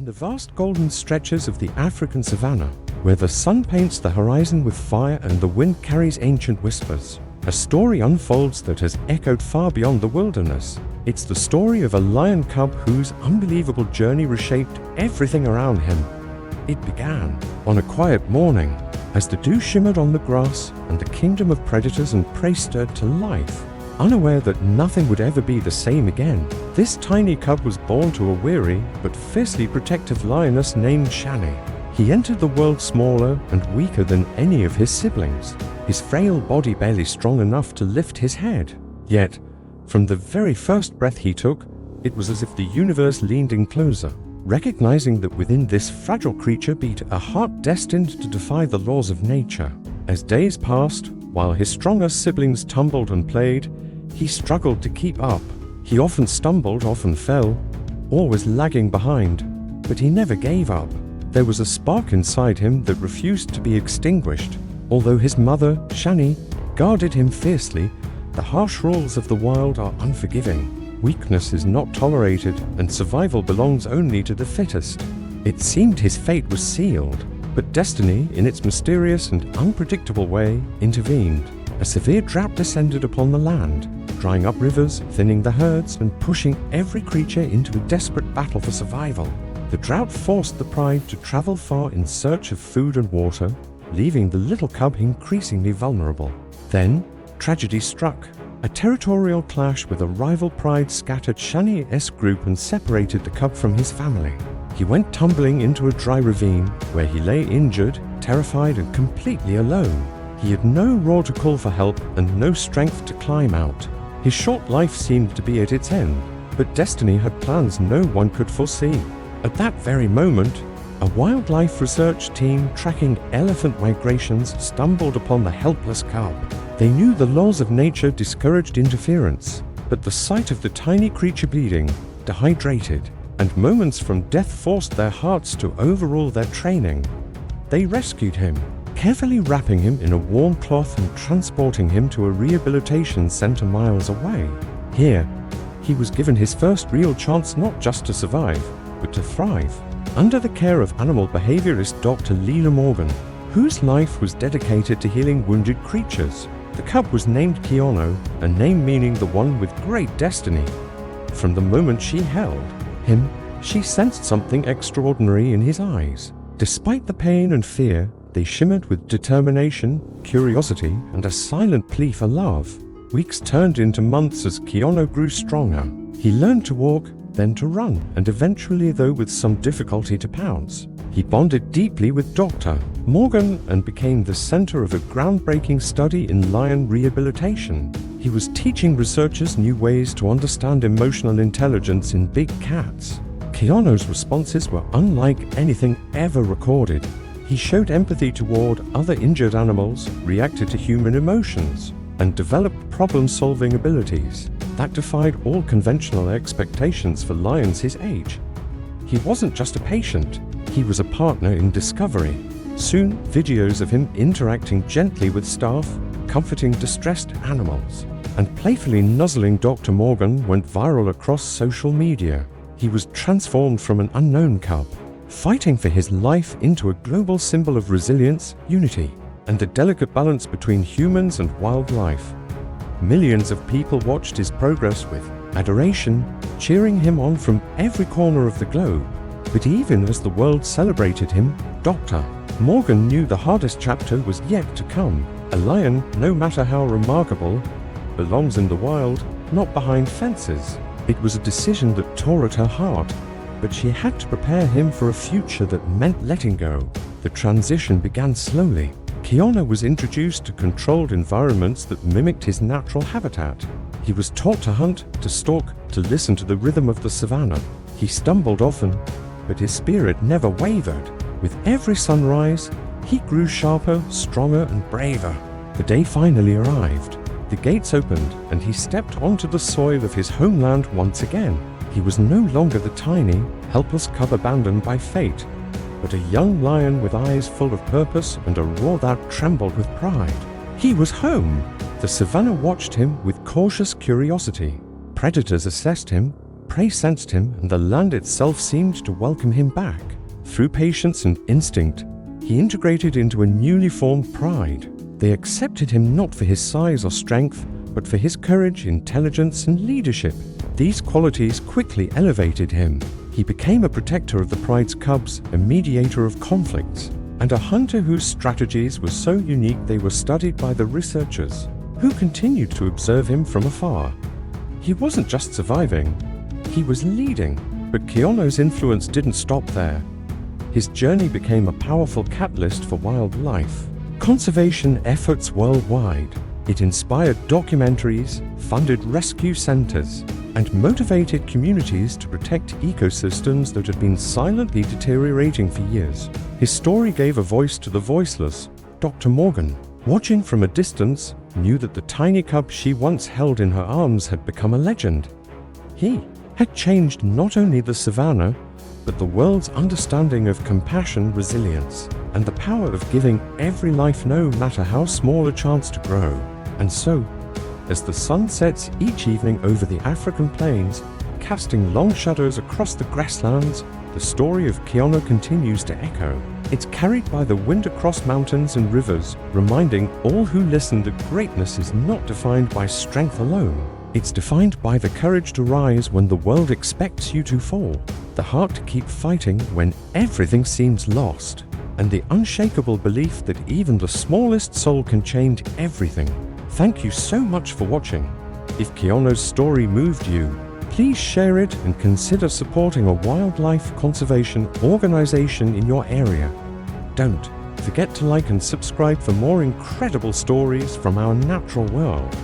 the vast golden stretches of the African savannah, where the sun paints the horizon with fire and the wind carries ancient whispers, a story unfolds that has echoed far beyond the wilderness. It's the story of a lion cub whose unbelievable journey reshaped everything around him. It began on a quiet morning, as the dew shimmered on the grass and the kingdom of predators and prey stirred to life. Unaware that nothing would ever be the same again, this tiny cub was born to a weary but fiercely protective lioness named Shani. He entered the world smaller and weaker than any of his siblings, his frail body barely strong enough to lift his head. Yet, from the very first breath he took, it was as if the universe leaned in closer, recognizing that within this fragile creature beat a heart destined to defy the laws of nature. As days passed, while his stronger siblings tumbled and played, he struggled to keep up. He often stumbled, often fell, always lagging behind, but he never gave up. There was a spark inside him that refused to be extinguished. Although his mother, Shani, guarded him fiercely, the harsh rules of the wild are unforgiving. Weakness is not tolerated, and survival belongs only to the fittest. It seemed his fate was sealed, but destiny, in its mysterious and unpredictable way, intervened. A severe drought descended upon the land, drying up rivers, thinning the herds, and pushing every creature into a desperate battle for survival. The drought forced the pride to travel far in search of food and water, leaving the little cub increasingly vulnerable. Then, tragedy struck. A territorial clash with a rival pride scattered Shani's group and separated the cub from his family. He went tumbling into a dry ravine, where he lay injured, terrified, and completely alone. He had no roar to call for help and no strength to climb out. His short life seemed to be at its end, but destiny had plans no one could foresee. At that very moment, a wildlife research team tracking elephant migrations stumbled upon the helpless cub. They knew the laws of nature discouraged interference, but the sight of the tiny creature bleeding, dehydrated, and moments from death forced their hearts to overrule their training. They rescued him, carefully wrapping him in a warm cloth and transporting him to a rehabilitation center miles away. Here, he was given his first real chance not just to survive, but to thrive, under the care of animal behaviorist Dr. Lila Morgan, whose life was dedicated to healing wounded creatures. The cub was named Kiano, a name meaning the one with great destiny. From the moment she held him, she sensed something extraordinary in his eyes. Despite the pain and fear, they shimmered with determination, curiosity, and a silent plea for love. Weeks turned into months as Kiano grew stronger. He learned to walk, then to run, and eventually, though with some difficulty, to pounce. He bonded deeply with Dr. Morgan and became the center of a groundbreaking study in lion rehabilitation. He was teaching researchers new ways to understand emotional intelligence in big cats. Kiano's responses were unlike anything ever recorded. He showed empathy toward other injured animals, reacted to human emotions, and developed problem-solving abilities that defied all conventional expectations for lions his age. He wasn't just a patient, he was a partner in discovery. Soon, videos of him interacting gently with staff, comforting distressed animals, and playfully nuzzling Dr. Morgan went viral across social media. He was transformed from an unknown cub, fighting for his life, into a global symbol of resilience, unity, and the delicate balance between humans and wildlife. Millions of people watched his progress with adoration, cheering him on from every corner of the globe. But even as the world celebrated him, Dr. Morgan knew the hardest chapter was yet to come. A lion, no matter how remarkable, belongs in the wild, not behind fences. It was a decision that tore at her heart, but she had to prepare him for a future that meant letting go. The transition began slowly. Kiano was introduced to controlled environments that mimicked his natural habitat. He was taught to hunt, to stalk, to listen to the rhythm of the savannah. He stumbled often, but his spirit never wavered. With every sunrise, he grew sharper, stronger, and braver. The day finally arrived. The gates opened, and he stepped onto the soil of his homeland once again. He was no longer the tiny, helpless cub abandoned by fate, but a young lion with eyes full of purpose and a roar that trembled with pride. He was home. The savannah watched him with cautious curiosity. Predators assessed him, Prey sensed him, and the land itself seemed to welcome him back. Through patience and instinct, he integrated into a newly formed pride. They accepted him not for his size or strength, but for his courage, intelligence, and leadership. These qualities quickly elevated him. He became a protector of the pride's cubs, a mediator of conflicts, and a hunter whose strategies were so unique they were studied by the researchers, who continued to observe him from afar. He wasn't just surviving, he was leading. But Kiano's influence didn't stop there. His journey became a powerful catalyst for wildlife conservation efforts worldwide. It inspired documentaries, funded rescue centers, and motivated communities to protect ecosystems that had been silently deteriorating for years. His story gave a voice to the voiceless. Dr. Morgan, watching from a distance, knew that the tiny cub she once held in her arms had become a legend. He had changed not only the savannah, but the world's understanding of compassion, resilience, and the power of giving every life, no matter how small, a chance to grow. And so, as the sun sets each evening over the African plains, casting long shadows across the grasslands, the story of Kiano continues to echo. It's carried by the wind across mountains and rivers, reminding all who listen that greatness is not defined by strength alone. It's defined by the courage to rise when the world expects you to fall, the heart to keep fighting when everything seems lost, and the unshakable belief that even the smallest soul can change everything. Thank you so much for watching. If Kiano's story moved you, please share it and consider supporting a wildlife conservation organization in your area. Don't forget to like and subscribe for more incredible stories from our natural world.